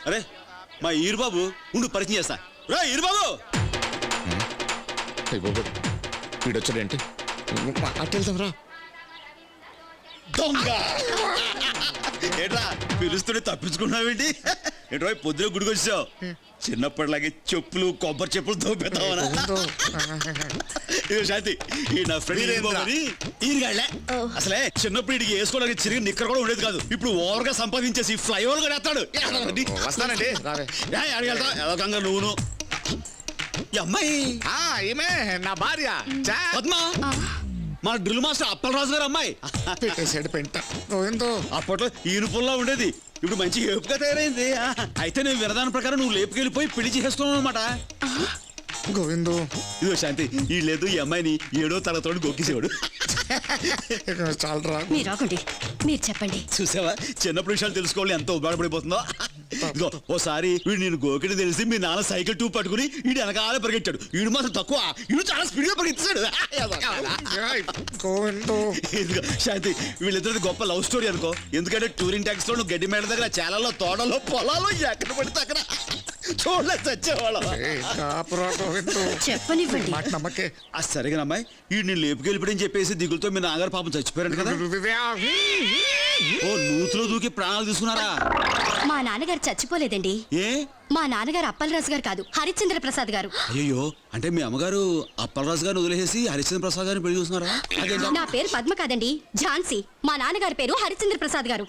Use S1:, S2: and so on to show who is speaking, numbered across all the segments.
S1: అరే మా ఈరుబాబు ఉండు పరిచయం చేస్తా. రా ఈరుబాబు.
S2: వీడొచ్చాడేంటి? అట్టెళ్తాం.
S1: దొంగ ఏట్రా పిలుస్తుంటే తప్పించుకున్నావేంటి? ఏట్రా పొద్దున గుడికి వచ్చావు. చిన్నప్పటిలాగే చెప్పులు కొబ్బరి చెప్పులు దోపెడతావనా? శాంతి ఈ నా ఫ్రెండ్ ఈరుగాళ్లే. అసలే చిన్నప్పుడు ఇడికి వేసుకోవడానికి చిరిగి నిక్కర కూడా ఉండేది కాదు. ఇప్పుడు ఓవర్ గా సంపాదించేసి ఫ్లైఓవర్ కూడా వేస్తాడు.
S2: వస్తానండి.
S1: అడిగెళ్తా ఎదకంగా నువ్వును. ఈ అమ్మాయి
S2: ఈమె నా భార్య
S1: పద్మా, మన డ్రిల్ మాస్టర్ అప్పలరాజు గారు అమ్మాయి. అప్పట్లో ఈనుపుల్లా ఉండేది, ఇప్పుడు మంచి ఏపుగా తయారైంది. అయితే నేను వినదాని ప్రకారం నువ్వు లేపుకెళ్ళిపోయి పెళ్లి చేసేస్తున్నావు అనమాట.
S2: గోవిందు
S1: ఇదో శాంతి ఈ లేదు ఈ అమ్మాయిని 7వ తరగతిలో గొక్కేసేవాడు.
S2: చాలరా
S3: మీరు చెప్పండి.
S1: చూసావా చిన్నప్పుడు విషయాలు తెలుసుకోవాలి ఎంత ఉపయోగపడిపోతుందో. ఇదిగో ఓసారి వీడు నేను గోకిని తెలిసి మీ నాన్న సైకిల్ ట్యూబ్ పట్టుకుని వీడు వెనకాల పరిగెట్టాడు. వీడు మాత్రం తక్కువ, వీడు చాలా స్పీడ్ గా పరిగెత్తాడు. ఇదిగో శాంతి వీళ్ళిద్దరిది గొప్ప లవ్ స్టోరీ అనుకో. ఎందుకంటే టూరింగ్ ట్యాక్స్ లో నువ్వు గడ్డి మేడ దగ్గర చేలలో తోటలో పొలాలు ఎక్కడ పడితే అక్కడ చూడలేదు చచ్చేవాళ్ళం.
S3: చెప్పనివ్వండి.
S2: నమ్మకే
S1: సరిగా అమ్మాయి వీడు నేను లేపుకెళ్ళిపోయని చెప్పేసి దిగులతో మీ నాన్నగారు పాపం చచ్చిపోయాడు కదా. ఓ నూతులో దూకి ప్రాణాలు తీసుకున్నారా?
S3: మా నాన్నగారు చచ్చిపోలేదండి.
S1: ఏ?
S3: మా నాన్నగారు అప్పలరాజు గారు కాదు, హరిశ్చంద్ర ప్రసాద్ గారు.
S1: అయ్యో అంటే మీ అమ్మగారు అప్పలరాజు గారిని వదిలేసి హరిశ్చంద్ర ప్రసాద్ గారిని పెళ్లి చూస్తున్నారా?
S3: నా పేరు పద్మ కాదండి, ఝాన్సీ. మా నాన్నగారి పేరు హరిశ్చంద్ర ప్రసాద్ గారు.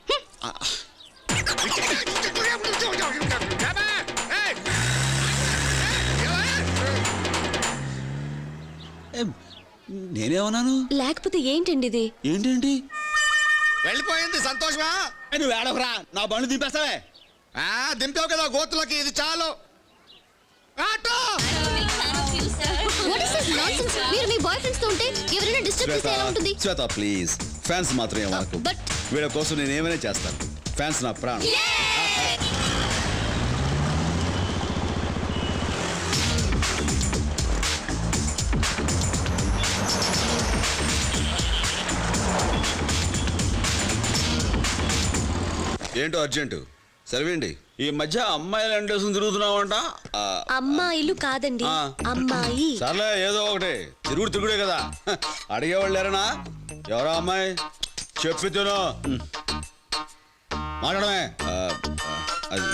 S1: నేనేమన్నాను?
S3: లేకపోతే ఏంటండి ఇది?
S1: ఏంటేంటి
S2: వెళ్ళిపోయింది సంతోషమా?
S1: నువ్వు ఏడవరా, నా బండ్లు దింపేస్తావే.
S2: దింపావు కదా గోతులకి, ఇది చాలు.
S3: మీరు మీ బాయ్ ఫ్రెండ్స్ తో ఉంటే ఎవరైనా డిస్టర్బ్ చేస్తే ఎలా ఉంటుంది?
S1: శ్వేత ప్లీజ్, ఫ్యాన్స్ మాత్రం ఏమనకు. వీళ్ళ కోసం నేను ఏమైనా చేస్తాను. ఫ్యాన్స్ నా ప్రాణం. ఏంటో అర్జెంటు సరివేండి. ఈ మధ్య అమ్మాయిలు ఎండేసుకుని తిరుగుతున్నావంట.
S3: అమ్మాయిలు కాదండి, అమ్మాయి.
S1: సర్లే ఏదో ఒకటి, తిరుగుడే కదా. అడిగేవాళ్ళు లేరనా? ఎవరా అమ్మాయి చెప్పి తిను. మాట్లాడమే. అది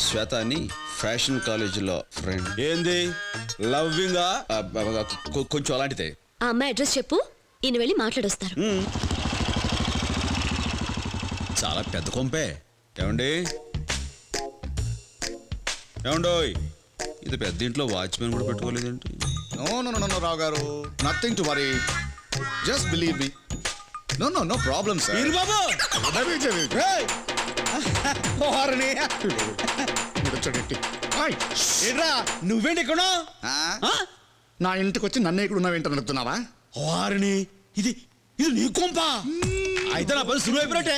S1: శ్వేత అని ఫ్యాషన్ కాలేజీలో ఫ్రెండ్. ఏంది లవ్వింగా? కొంచెం అలాంటిదే.
S3: ఆ అమ్మాయి అడ్రస్ చెప్పు, ఈయన వెళ్ళి మాట్లాడొస్తారు.
S1: చాలా పెద్ద కొంపే. ఏమండి ఏమండోయ్, ఇది పెద్ద ఇంట్లో వాచ్మెన్ కూడా పెట్టుకోలేదేంటి?
S2: నో రావు గారు, nothing to worry, just believe me. No problem sir.
S1: బాబు నువ్వేంటి ఇక్కడ?
S2: నా ఇంటికి వచ్చి నన్ను ఇక్కడ ఉన్నావు ఏంటని అడుగుతున్నావా?
S1: వారిని ఇది ఇది నీ కొంప అయితే నా పని సులువు అయిపోయినట్టే.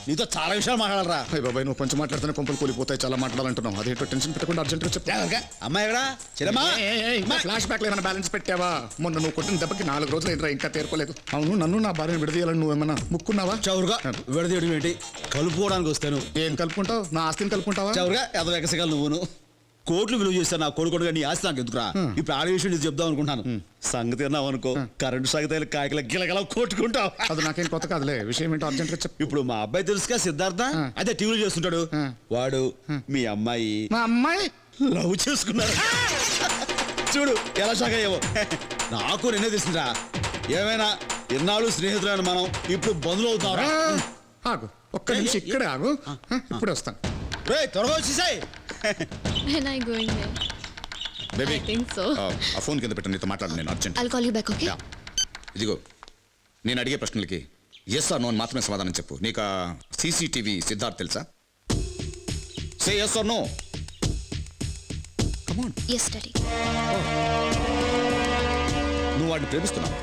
S1: నీతో చాలా విషయాలు మాట్లాడరా.
S2: బాబాయ్ నువ్వు కొంచెం మాట్లాడితే కొంపలు కూలిపోతాయి, చాలా మాట్లాడాలంటున్నావు. అదేంటో టెన్షన్ పెట్టకుండా అర్జెంట్ గా చెప్పా.
S1: అమ్మాయి
S2: ఫ్లాష్ బ్యాక్ లో ఏమైనా బ్యాలెన్స్ పెట్టావా? మొన్న నువ్వు కొట్టిన దెబ్బకి 4 రోజులు ఏంట్రా ఇంకా తేరుకోలేదు. అవును నన్ను నా భార్యను విడదీయాలని నువ్వేమన్నా ముక్కున్నావా?
S1: చౌరుగా విడదీయడం ఏంటి? కలుపుకోవడానికి వస్తాను.
S2: ఏం కలుపుకుంటావు? నా ఆస్తిని కలుపుకుంటావా?
S1: చౌరుగా ఎద ఎగసగాలు నువ్వును. కోట్లు విలువ చేస్తాను నా కొడుకుడుగా, నీ ఆస్తి నాకు ఎందుకురా? ఇప్పుడు ఆడ విషయం చెప్దాం అనుకుంటాను. సంగతి అన్నావు అనుకో, కరెంటు సాగితే కాయకల గిలగల కొట్టుకుంటావు.
S2: అది నాకేం కొత్త కాదులే. విషయం ఏంటో అర్జెంట్ గా చెప్పు.
S1: ఇప్పుడు మా అబ్బాయి తెలుసుగా సిద్ధార్థ, అదే టీవీలో చేస్తుంటాడు. వాడు మీ అమ్మాయి
S2: మా అమ్మాయి
S1: లవ్ చేసుకున్నారు. చూడు ఎలా షాక్ అయ్యావో. నాకు నిన్నే తెలిసిందిరా. ఏమైనా ఎన్నాళ్ళు స్నేహితులను మనం ఇప్పుడు బంధువులు అవుతారా?
S2: ఆగు ఒక్క నిమిషం ఇక్కడే ఆగు, ఇప్పుడే వస్తాను.
S1: త్వరగా వచ్చేసాయి.
S3: When I going there?
S2: Baby,
S3: I think so.
S2: ఆ ఫోన్ కింద పెట్టు, నీతో మాట్లాడు నేను urgent.
S3: I'll call you back, okay?
S2: ఇదిగో నేను అడిగే ప్రశ్నలకి ఎస్ ఆర్ నో అని మాత్రమే సమాధానం చెప్పు. నీకు సీసీటీవీ సిద్ధార్థ్ తెలుసా? Say yes or no. Come on.
S3: Yes, Daddy.
S2: నువ్వు వాడిని ప్రేమిస్తున్నావు?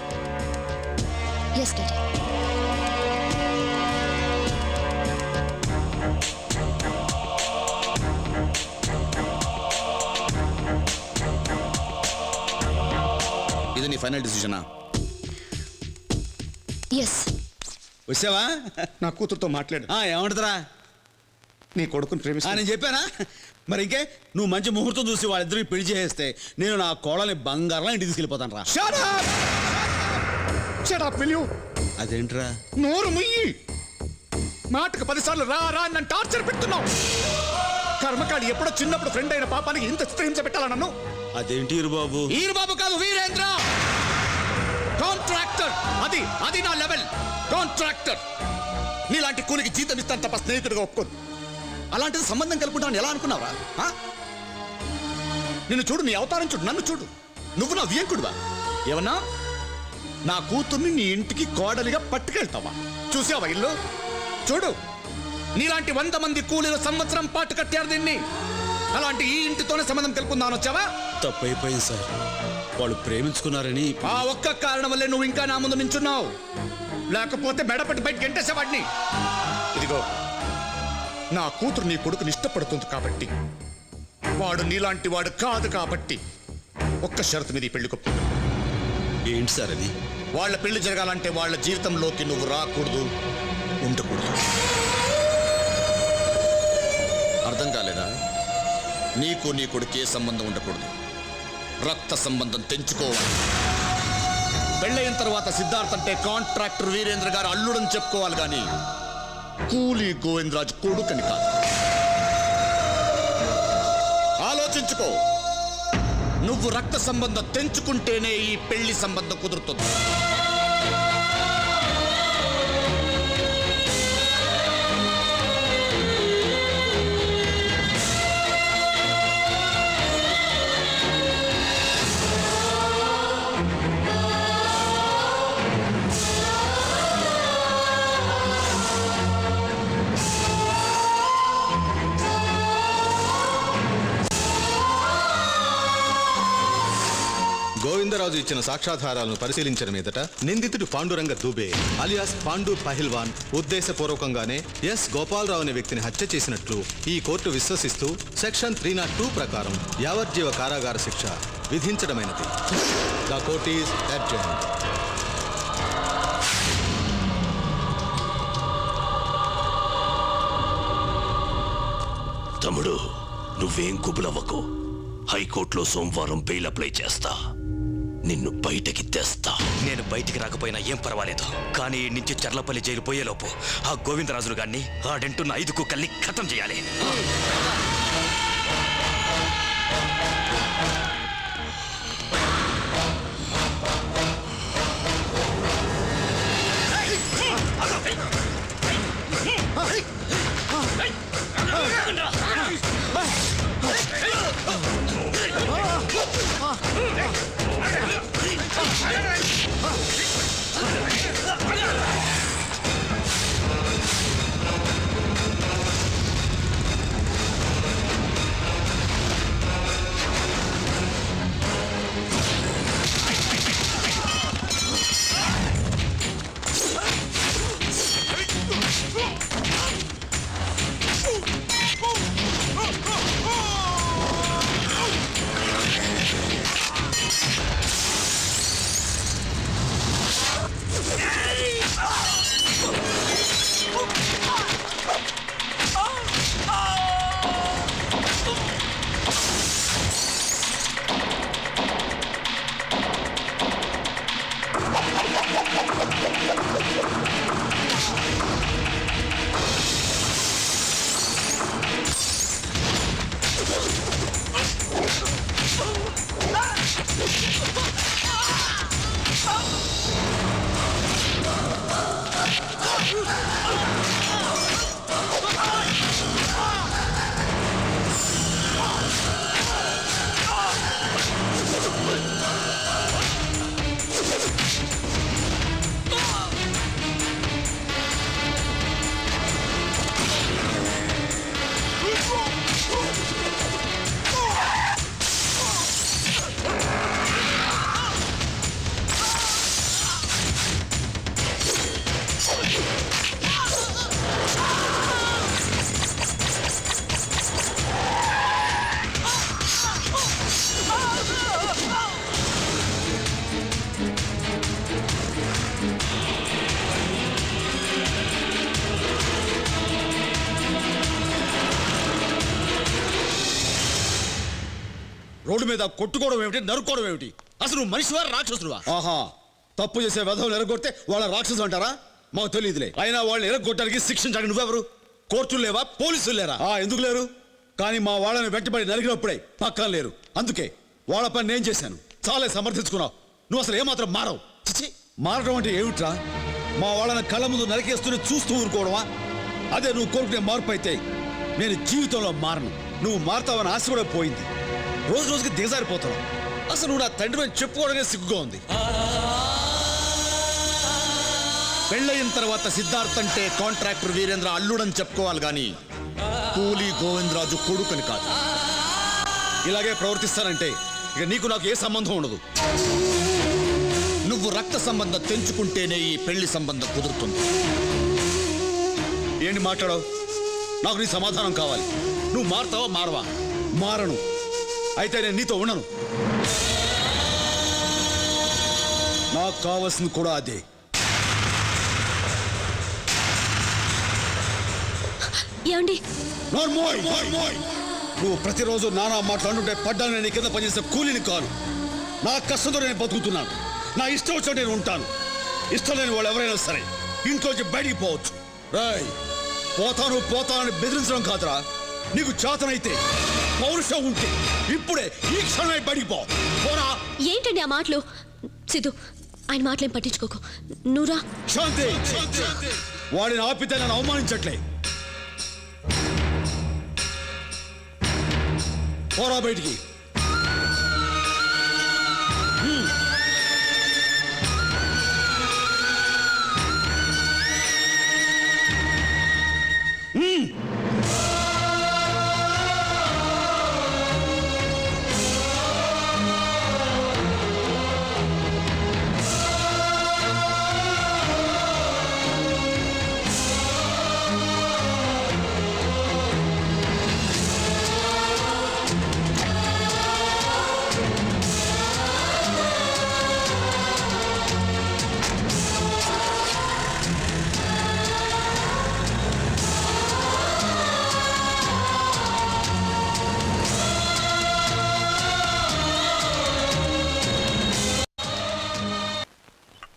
S3: Yes, Daddy.
S2: ఇది నీ ఫైనల్ డిసిజనా?
S3: ఎస్.
S1: వచ్చావా
S4: నా కూతురుతో మాట్లాడు.
S1: ఏమంటరా
S4: నీ కొడుకుని ప్రేమిస్తా.
S1: నేను చెప్పానా మరి ఇంకే నువ్వు మంచి ముహూర్తం చూసి వాళ్ళిద్దరికి పెళ్లి చేసేస్తే నేను నా కోడల్ని బంగారం ఇంటికి తీసుకెళ్ళిపోతాను రా. అదేంట్రా
S4: నోరు ముయ్యి. మాటకు 10 సార్లు రా రా అని నన్ను టార్చర్ పెడుతున్నావు. కర్మకాడి ఎప్పుడో చిన్నప్పుడు ఫ్రెండ్ అయిన పాపానికి ఇంత చిత్రహింస పెట్టాలా నన్ను?
S1: అదేంటి బాబు?
S4: ఈరుబాబు కాదు, వీరేంద్ర కాంట్రాక్టర్. అది అది నా లెవెల్. కాంట్రాక్టర్. నీలాంటి కూలికి జీతం ఇస్తాను తప్ప స్నేహితుడిగా ఒప్పుకోను.
S2: అలాంటిది సంబంధం కలుపుకుంటాను ఎలా అనుకున్నావరా?
S4: నిన్ను చూడు, నీ అవతారం చూడు, నన్ను చూడు. నువ్వు నా వియంకుడువా? ఏమన్నా నా కూతుర్ని నీ ఇంటికి కోడలిగా పట్టుకెళ్తావా? చూసావా ఇల్లు? చూడు, నీలాంటి 100 మంది కూలీలు సంవత్సరం పాటు కట్టారు దీన్ని. అలాంటి ఈ ఇంటితోనే సంబంధం కలుపుకుందామని వచ్చావా?
S1: తప్పైపోయింది సార్, వాళ్ళు ప్రేమించుకున్నారని.
S4: ఆ ఒక్క కారణం వల్లే నువ్వు ఇంకా నా ముందు నించున్నావు. లేకపోతే మెడపట్టి బయట గంటేసేవాడిని. ఇదిగో, నా కూతురు నీ కొడుకుని ఇష్టపడుతుంది కాబట్టి, వాడు నీలాంటి వాడు కాదు కాబట్టి ఒక్క షరతు మీద ఈ పెళ్లి కొప్పుకుంటా.
S1: ఏంటి సార్ అది?
S4: వాళ్ళ పెళ్లి జరగాలంటే వాళ్ళ జీవితంలోకి నువ్వు రాకూడదు, ఉండకూడదు.
S2: అర్థం కాలేదా? నీకు నీ కొడుకు ఏ సంబంధం ఉండకూడదు, రక్త సంబంధం తెంచుకోవాలి.
S4: పెళ్ళయిన తర్వాత సిద్ధార్థ్ అంటే కాంట్రాక్టర్ వీరేంద్ర గారు అల్లుడని చెప్పుకోవాలి కానీ కూలీ గోవిందరాజు కొడుకని కాదు. ఆలోచించుకో. నువ్వు రక్త సంబంధం తెంచుకుంటేనే ఈ పెళ్లి సంబంధం కుదురుతుంది.
S5: గోవిందరాజు ఇచ్చిన సాక్ష్యాధారాలను పరిశీలించిన మీదట నిందితుడు పాండురంగ దుబే అలియాస్ పాండు పహిల్వాన్ ఉద్దేశపూర్వకంగానే ఎస్ గోపాలరావు అనే వ్యక్తిని హత్య చేసినట్లు ఈ కోర్టు విశ్వసిస్తూ సెక్షన్ 302 ప్రకారం యావజ్జీవ కారాగార శిక్ష విధించడమైనది. The court is adjourned.
S6: తమ్ముడు, నువ్వేం కుబులవ్వకు. హైకోర్టులో సోమవారం బెయిల్ అప్లై చేస్తా, నిన్ను బయటకి తెస్తా.
S7: నేను బయటికి రాకపోయినా ఏం పర్వాలేదు, కానీ ఈ నుంచి చర్లపల్లి జైలు పోయేలోపు ఆ గోవిందరాజులు గారిని ఆడంటున్న 5 కుక్కల్ని ఖతం చేయాలి.
S1: రోడ్డు మీద కొట్టుకోవడం ఏమిటి, నరుక్కోవడం ఏమిటి? అసలు నువ్వు మనిషివా రాక్షసుడువా? ఆహా, తప్పు చేసే వెధవులు ఎరగొడితే వాళ్ళ రాక్షసులు అంటారా? మాకు తెలియదులే. అయినా వాళ్ళని ఎరగొట్టడానికి శిక్షించడానికి నువ్వెవరు? కోర్టులు లేవా, పోలీసులు లేరా? ఎందుకు లేరు? కానీ మా వాళ్ళని వెంటబడి నరికినప్పుడే పక్కన లేరు. అందుకే వాళ్ళ పని నేను చేశాను. చాలే సమర్థించుకున్నావు. నువ్వు అసలు ఏమాత్రం మారవు. చిచి, మారడం అంటే ఏమిట్రా? మా వాళ్ళని కళ్ళ ముందు నరికేస్తూనే చూస్తూ ఊరుకోవడమా? అదే నువ్వు కోరుకునే మార్పు అయితే నేను జీవితంలో మారను. నువ్వు మారుతావని ఆశ కూడా పోయింది. రోజు రోజుకి దిగజారిపోతున్నావు. అసలు నువ్వు నా తండ్రి అని చెప్పుకోవడమే సిగ్గుగా ఉంది. పెళ్ళయిన తర్వాత సిద్ధార్థ్ అంటే కాంట్రాక్టర్ వీరేంద్ర అల్లుడని చెప్పుకోవాలి గాని కూలీ గోవిందరాజు కొడుకని కాదు. ఇలాగే ప్రవర్తిస్తానంటే ఇక నీకు నాకు ఏ సంబంధం ఉండదు. నువ్వు రక్త సంబంధం తెంచుకుంటేనే ఈ పెళ్లి సంబంధం కుదురుతుంది. ఏంటి మాట్లాడవు? నాకు నీ సమాధానం కావాలి. నువ్వు మారుతావా మారవా? మారను. అయితే నేను నీతో ఉండను. నాకు కావాల్సింది కూడా అదే.
S3: ఏమండి?
S1: నువ్వు ప్రతిరోజు నానా మాట్లాడుతుంటే పడ్డాను. నేను కింద పనిచేసే కూలీని కాను. నా కష్టంతో నేను బతుకుతున్నాను. నా ఇష్టం వచ్చినట్టు నేను ఉంటాను. ఇష్టం లేని వాళ్ళు ఎవరైనా సరే ఇంట్లోంచి బయటికి పోవచ్చు. రాయ్, పోతానని బెదిరించడం కాదురా. నీకు చేతనైతే, పౌరుషం ఉంటే ఇప్పుడే ఈ క్షణమే బయటికి పోరా.
S3: ఏంటండి ఆ మాటలు? సిద్ధు, ఆయన మాటలేం పట్టించుకోకు. నువ్వురా.
S1: శాంతి, వాడిని ఆపితే నన్ను అవమానించట్లే. పోరా బయటికి.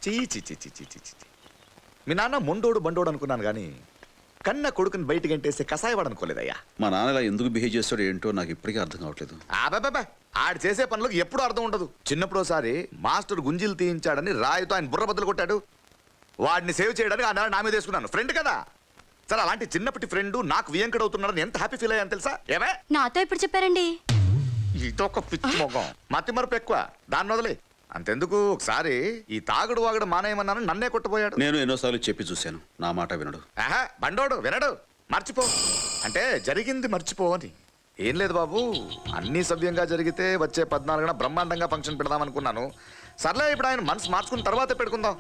S4: చీ చీ చీ చీ చీ చీ చీ. మీ నాన్న మొండోడు బండోడు అనుకున్నాను కానీ కన్న కొడుకుని బయటికి ఎంటేస్తే కసాయవాడు అనుకోలేదయ్యా.
S1: మా నాన్న ఇలా ఎందుకు బిహేవ్ చేస్తాడో ఏంటో నాకు ఇప్పటికీ అర్థం కావట్లేదు.
S4: అబ్బాబా, ఆడు చేసే పనులకు ఎప్పుడు అర్థం ఉండదు. చిన్నప్పుడు ఒకసారి మాస్టర్ గుంజీలు తీయించాడని రాయితో ఆయన బుర్ర బద్దలు కొట్టాడు. వాడిని సేవ్ చేయడానికి ఆ నా మీద వేసుకున్నాను. ఫ్రెండ్ కదా. సరే, అలాంటి చిన్నప్పటి ఫ్రెండ్ నాకు వియంకడ్ అవుతున్నాడని ఎంత హ్యాపీ ఫీల్ అయ్యాను తెలుసా? ఏమే
S3: నాతో ఎప్పుడు చెప్పారండి?
S4: ఇదో ఒక పిచ్చి మొగం, మతి మరపు ఎక్కువ. దాన్ని వదిలే. అంతెందుకు, ఒకసారి ఈ తాగుడు వాగుడు మానేయమన్నాను, నన్నే కొట్టుపోయాడు.
S1: నేను ఎన్నోసార్లు చెప్పి చూశాను, నా మాట వినడు.
S4: ఆహా, బండోడు వినడు. మర్చిపో అంటే జరిగింది మర్చిపో అని. ఏం లేదు బాబు, అన్నీ సవ్యంగా జరిగితే వచ్చే 14న బ్రహ్మాండంగా ఫంక్షన్ పెడదాం అనుకున్నాను. సర్లే, ఇప్పుడు ఆయన మనసు మార్చుకున్న తర్వాతే పెట్టుకుందాం.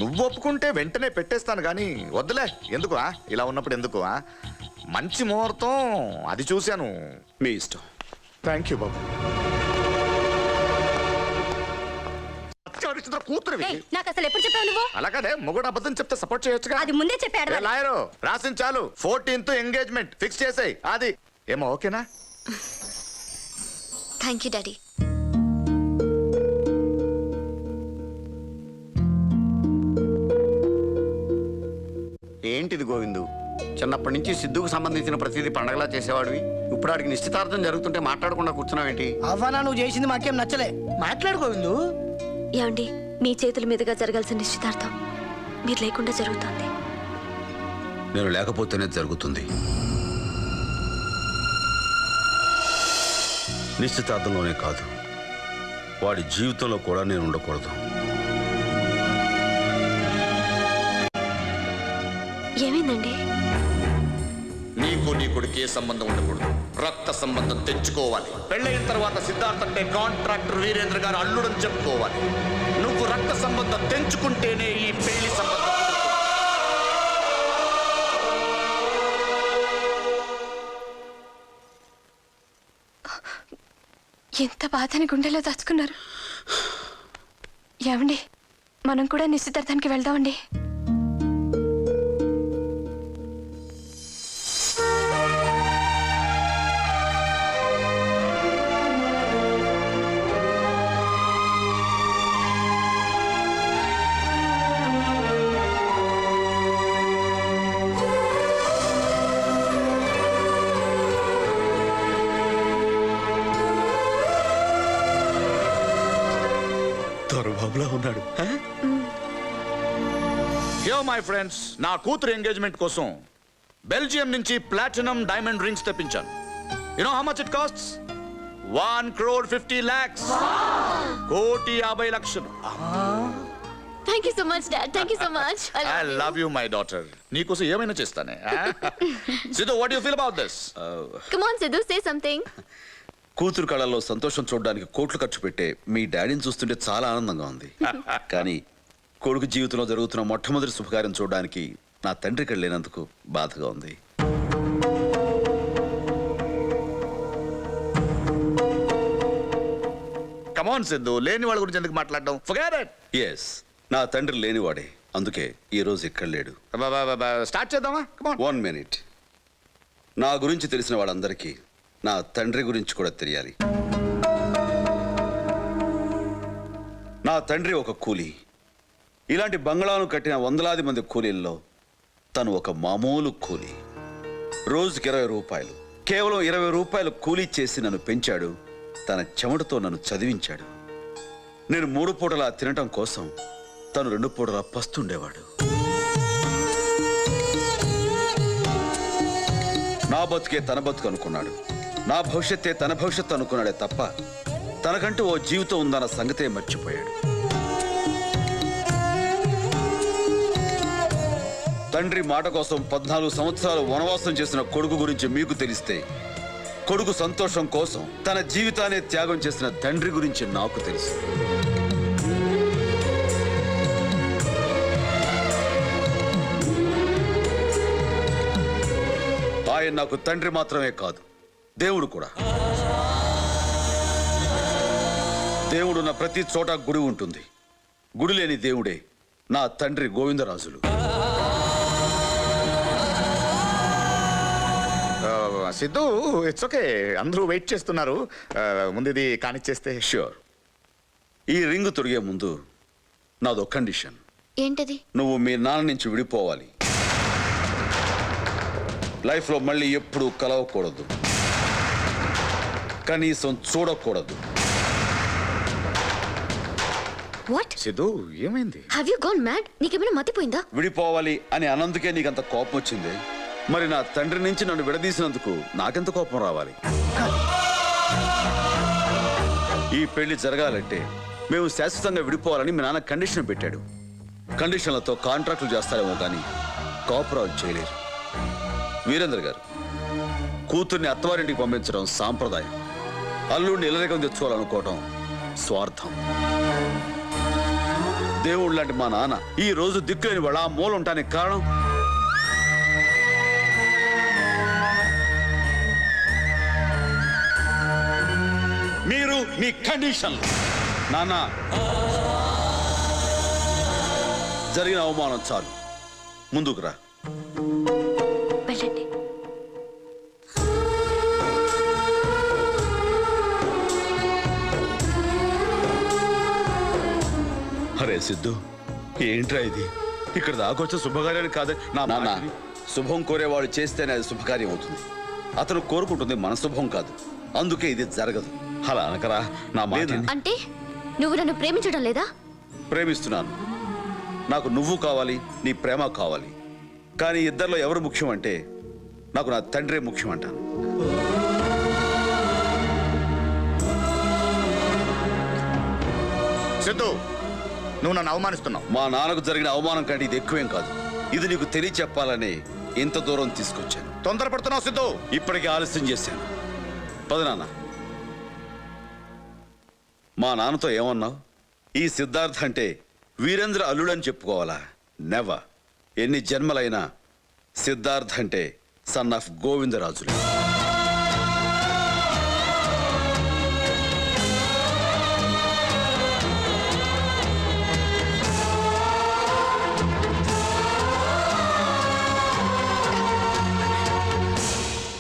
S4: నువ్వు ఒప్పుకుంటే వెంటనే పెట్టేస్తాను కానీ వద్దులే. ఎందుకు ఇలా ఉన్నప్పుడు ఎందుకు? మంచి ముహూర్తం అది చూశాను.
S1: మీ ఇష్టం.
S4: థ్యాంక్ యూ బాబు. కూతురు
S3: నాకు అసలు ఎప్పుడు చెప్పావు నువ్వు?
S4: అలాగనే మొగుడు అబద్ధం చెప్తే సపోర్ట్ చేయొచ్చుగా.
S3: అది ముందే చెప్పాడు.
S4: లాయరు రాసింది చాలు. 14th ఎంగేజ్మెంట్ ఫిక్స్ చేసాయి. అది ఏమో ఓకేనా?
S3: Thank you daddy.
S8: ఏంటిది గోవిందు? చిన్నప్పటి నుంచి సిద్ధుకు సంబంధించిన ప్రతిదీ పండగలా చేసేవాడివి. ఇప్పుడు ఆడికి నిశ్చితార్థం జరుగుతుంటే మాట్లాడకుండా కూర్చున్నావేంటి?
S9: అవ్వనా, నువ్వు చేసింది మాకేం నచ్చలే. మాట్లాడుకోవిందు.
S3: ఏమండి, మీ చేతుల మీదుగా జరగాల్సిన నిశ్చితార్థం మీరు లేకుండా జరుగుతుంది.
S1: నేను లేకపోతేనే జరుగుతుంది. నిశ్చితార్థంలోనే కాదు, వాడి జీవితంలో కూడా నేను ఉండకూడదు.
S3: ఏమైందండి?
S4: నీకు నీ కొడుకు ఏ సంబంధం ఉండకూడదు. రక్త సంబంధం తెచ్చుకోవాలి. పెళ్ళైన తర్వాత సిద్ధార్థ్ అంటే కాంట్రాక్టర్ వీరేంద్ర గారు అల్లుడని చెప్పుకోవాలి. నువ్వు రక్త సంబంధం తెంచుకుంటేనే ఈ పెళ్లి సంబంధం.
S3: ఎంత బాధని గుండెలో దాచుకున్నారు. ఏమండి, మనం కూడా నిశ్చితార్థానికి వెళ్దామండి.
S1: బాబులా ఉన్నాడు.
S4: యో మై ఫ్రెండ్స్, నా కూతురు ఎంగేజ్మెంట్ కోసం బెల్జియం నుంచి ప్లాటినం డైమండ్ రింగ్స్ తెప్పించాను. You know how much it costs? 1,50,00,000. 1,50,00,000.
S3: Thank you so much dad, thank you so much.
S4: I love you my daughter. నీకోసం ఏమైనా చేస్తానే. Siddhu, what you feel about this?
S3: Come on Siddhu, say something.
S1: కూతురు కళల్లో సంతోషం చూడడానికి కోట్లు ఖర్చు పెట్టే మీ డాడీని చూస్తుంటే చాలా ఆనందంగా ఉంది. కానీ కొడుకు జీవితంలో జరుగుతున్న మొట్టమొదటి శుభకార్యం చూడడానికి నా తండ్రి ఇక్కడ లేనందుకు బాధగా ఉంది.
S4: కమ్ ఆన్ సిద్ధు, లేని వాళ్ళ గురించి ఎందుకు మాట్లాడడం? Forget it.
S1: ఎస్, నా తండ్రి లేనివాడే, అందుకే ఈ రోజు ఇక్కడ లేడు.
S4: స్టార్ట్ చేద్దామా? Come on.
S1: 1 minute. నా గురించి తెలిసిన వాళ్ళందరికీ నా తండ్రి గురించి కూడా తెలియాలి. నా తండ్రి ఒక కూలీ. ఇలాంటి బంగ్లాను కట్టిన వందలాది మంది కూలీల్లో తను ఒక మామూలు కూలీ. రోజుకి 20 రూపాయలు, కేవలం 20 రూపాయలు కూలీ చేసి నన్ను పెంచాడు. తన చెమటతో నన్ను చదివించాడు. నేను 3 పూటలా తినటం కోసం తను 2 పూటలా పస్తుండేవాడు. నా బతుకే తన బతుకు అనుకున్నాడు. నా భవిష్యత్తే తన భవిష్యత్తు అనుకున్నాడే తప్ప తనకంటూ ఓ జీవితం ఉందన్న సంగతే మర్చిపోయాడు. తండ్రి మాట కోసం 14 సంవత్సరాలు వనవాసం చేసిన కొడుకు గురించి మీకు తెలిస్తే, కొడుకు సంతోషం కోసం తన జీవితాన్ని త్యాగం చేసిన తండ్రి గురించి నాకు తెలుసు. ఆయన నాకు తండ్రి మాత్రమే కాదు, దేవుడు కూడా. దేవుడున్న ప్రతి చోట గుడి ఉంటుంది. గుడి లేని దేవుడే నా తండ్రి గోవిందరాజులు.
S4: సిద్ధు, ఇట్స్ ఓకే, అందరూ వెయిట్ చేస్తున్నారు. ముందు ఇది కానిచ్చేస్తే.
S1: ష్యూర్. ఈ రింగు తొడిగే ముందు నాదో కండిషన్.
S3: ఏంటది?
S1: నువ్వు మీ నాన్న నుంచి విడిపోవాలి. లైఫ్లో మళ్ళీ ఎప్పుడూ కలవకూడదు, కనీసం చూడకూడదు.
S3: వాట్?
S4: సిద్ధు, ఏమైంది?
S3: Have you gone mad? నీకేమైనా మతిపోయిందా?
S1: విడిపోవాలి అని అన్నందుకే నీకంత కోపం వచ్చింది. మరి నా తండ్రి నుంచి నన్ను విడదీసినందుకు నాకెంత కోపం రావాలి? ఈ పెళ్లి జరగాలంటే మేము శాశ్వతంగా విడిపోవాలని మీ నాన్న కండిషన్ పెట్టాడు. కండిషన్లతో కాంట్రాక్టులు చేస్తారేమో కానీ కాపురాలు చేయలేరు. వీరేంద్ర గారు, కూతుర్ని అత్తవారింటికి పంపించడం సాంప్రదాయం. అల్లుడిని ఇల్లరేకం తెచ్చుకోవాలనుకోవడం స్వార్థం. దేవుడు లాంటి మా నాన్న ఈ రోజు దిక్కులేని వాళ్ళ ఆ మూల ఉండటానికి కారణం మీరు, మీ కండిషన్. నాన్న, జరిగిన అవమానం చాలు, ముందుకు రా.
S3: వెళ్ళండి.
S1: అరే సిద్ధు, ఏంట్రా ఇది? ఇక్కడ దాకొచ్చే శుభకార్యాన్ని కాదు. నాన్న, శుభం కోరేవాడు చేస్తేనే అది శుభకార్యం అవుతుంది. అతను కోరుకుంటుంది మన శుభం కాదు, అందుకే ఇది జరగదు. అలా అనకరా. నా మాట
S3: అంటే నువ్వు నన్ను ప్రేమించడం లేదా?
S1: ప్రేమిస్తున్నాను. నాకు నువ్వు కావాలి, నీ ప్రేమ కావాలి. కానీ ఇద్దరిలో ఎవరు ముఖ్యం అంటే నాకు నా తండ్రే ముఖ్యం అంటాను.
S4: సిద్ధు, నువ్వు నన్ను అవమానిస్తున్నావు.
S1: మా నాన్నకు జరిగిన అవమానం కంటే ఇది ఎక్కువేం కాదు. ఇది నీకు తెలియచెప్పాలని ఇంత దూరం తీసుకొచ్చాను.
S4: తొందరపడుతున్నావు సిద్ధు.
S1: ఇప్పటికే ఆలస్యం చేశాను. పద నాన్న. మా నాన్నతో ఏమన్నావు? ఈ సిద్ధార్థ్ అంటే వీరేంద్ర అల్లుడని చెప్పుకోవాలా? నెవర్. ఎన్ని జన్మలైనా సిద్ధార్థ్ అంటే సన్ ఆఫ్ గోవిందరాజులు.